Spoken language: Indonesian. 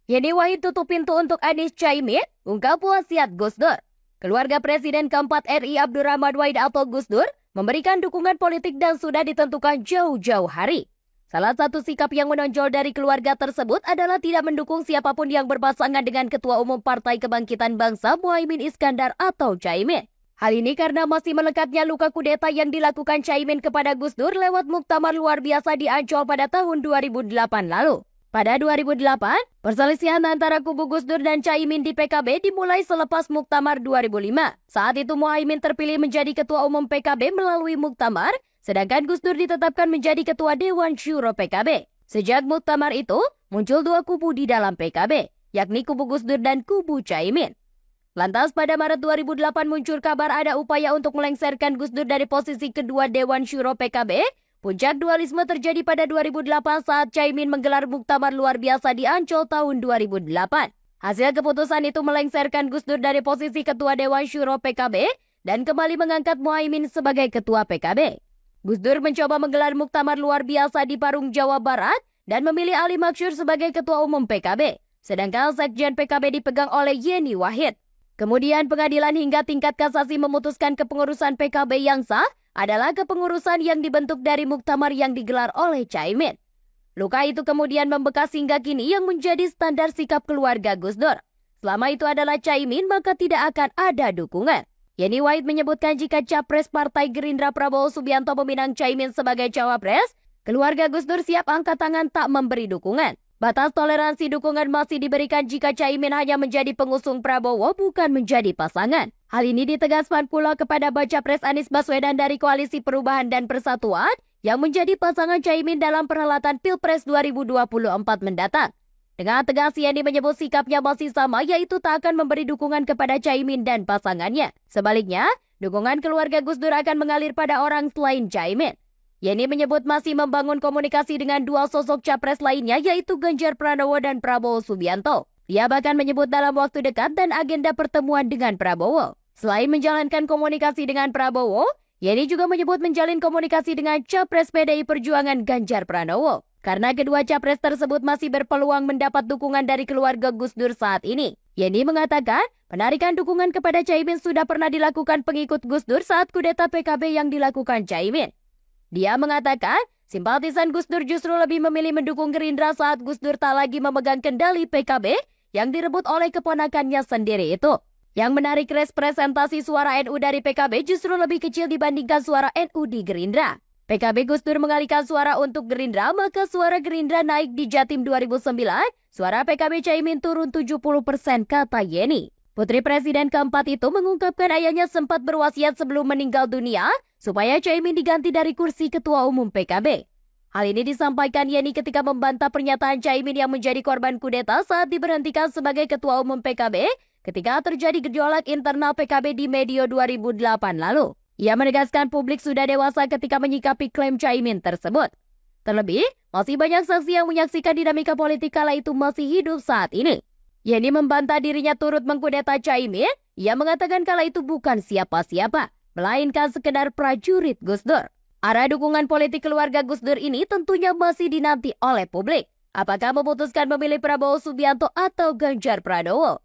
Yeni Wahid tutup pintu untuk Anies Caimin, ungkap wasiat Gus Dur. Keluarga Presiden keempat RI Abdurrahman Wahid atau Gus Dur memberikan dukungan politik dan sudah ditentukan jauh-jauh hari. Salah satu sikap yang menonjol dari keluarga tersebut adalah tidak mendukung siapapun yang berpasangan dengan Ketua Umum Partai Kebangkitan Bangsa Muhaimin Iskandar atau Caimin. Hal ini karena masih melekatnya luka kudeta yang dilakukan Caimin kepada Gus Dur lewat muktamar luar biasa di Ancol pada tahun 2008 lalu. Pada 2008, perselisihan antara kubu Gus Dur dan Caimin di PKB dimulai selepas Muktamar 2005. Saat itu Muhaimin terpilih menjadi Ketua Umum PKB melalui Muktamar, sedangkan Gus Dur ditetapkan menjadi Ketua Dewan Syuro PKB. Sejak Muktamar itu, muncul dua kubu di dalam PKB, yakni kubu Gus Dur dan kubu Caimin. Lantas pada Maret 2008 muncul kabar ada upaya untuk melengsarkan Gus Dur dari posisi kedua Dewan Syuro PKB. Puncak dualisme terjadi pada 2008 saat Caimin menggelar muktamar luar biasa di Ancol tahun 2008. Hasil keputusan itu melengsarkan Gus Dur dari posisi Ketua Dewan Syuro PKB dan kembali mengangkat Muhaimin sebagai Ketua PKB. Gus Dur mencoba menggelar muktamar luar biasa di Parung, Jawa Barat dan memilih Ali Maksur sebagai Ketua Umum PKB, sedangkan Sekjen PKB dipegang oleh Yeni Wahid. Kemudian pengadilan hingga tingkat kasasi memutuskan kepengurusan PKB yang sah adalah kepengurusan yang dibentuk dari muktamar yang digelar oleh Caimin. Luka itu kemudian membekas hingga kini yang menjadi standar sikap keluarga Gus Dur. Selama itu adalah Caimin, maka tidak akan ada dukungan. Yeni Wahid menyebutkan jika Capres Partai Gerindra Prabowo Subianto meminang Caimin sebagai cawapres, keluarga Gus Dur siap angkat tangan tak memberi dukungan. Batas toleransi dukungan masih diberikan jika Caimin hanya menjadi pengusung Prabowo, bukan menjadi pasangan. Hal ini ditegaskan pula kepada baca pres Anies Baswedan dari Koalisi Perubahan dan Persatuan yang menjadi pasangan Caimin dalam perhelatan Pilpres 2024 mendatang. Dengan tegas Yeni menyebut sikapnya masih sama, yaitu tak akan memberi dukungan kepada Caimin dan pasangannya. Sebaliknya, dukungan keluarga Gus Dur akan mengalir pada orang selain Caimin. Yeni menyebut masih membangun komunikasi dengan dua sosok capres lainnya yaitu Ganjar Pranowo dan Prabowo Subianto. Dia bahkan menyebut dalam waktu dekat dan agenda pertemuan dengan Prabowo. Selain menjalankan komunikasi dengan Prabowo, Yeni juga menyebut menjalin komunikasi dengan Capres PDI Perjuangan Ganjar Pranowo. Karena kedua capres tersebut masih berpeluang mendapat dukungan dari keluarga Gus Dur saat ini. Yeni mengatakan penarikan dukungan kepada Caimin sudah pernah dilakukan pengikut Gus Dur saat kudeta PKB yang dilakukan Caimin. Dia mengatakan, simpatisan Gus Dur justru lebih memilih mendukung Gerindra saat Gus Dur tak lagi memegang kendali PKB yang direbut oleh keponakannya sendiri itu. Yang menarik, representasi suara NU dari PKB justru lebih kecil dibandingkan suara NU di Gerindra. PKB Gus Dur mengalihkan suara untuk Gerindra, maka suara Gerindra naik di Jatim 2009, suara PKB Caimin turun 70%, kata Yeni. Putri Presiden keempat itu mengungkapkan ayahnya sempat berwasiat sebelum meninggal dunia supaya Caimin diganti dari kursi Ketua Umum PKB. Hal ini disampaikan Yeni ketika membantah pernyataan Caimin yang menjadi korban kudeta saat diberhentikan sebagai Ketua Umum PKB ketika terjadi gejolak internal PKB di Medio 2008 lalu. Ia menegaskan publik sudah dewasa ketika menyikapi klaim Caimin tersebut. Terlebih, masih banyak saksi yang menyaksikan dinamika politik kala itu masih hidup saat ini. Yeni membantah dirinya turut mengkudeta Caimin. Ia mengatakan kala itu bukan siapa-siapa, melainkan sekedar prajurit Gus Dur. Arah dukungan politik keluarga Gus Dur ini tentunya masih dinanti oleh publik. Apakah memutuskan memilih Prabowo Subianto atau Ganjar Pranowo?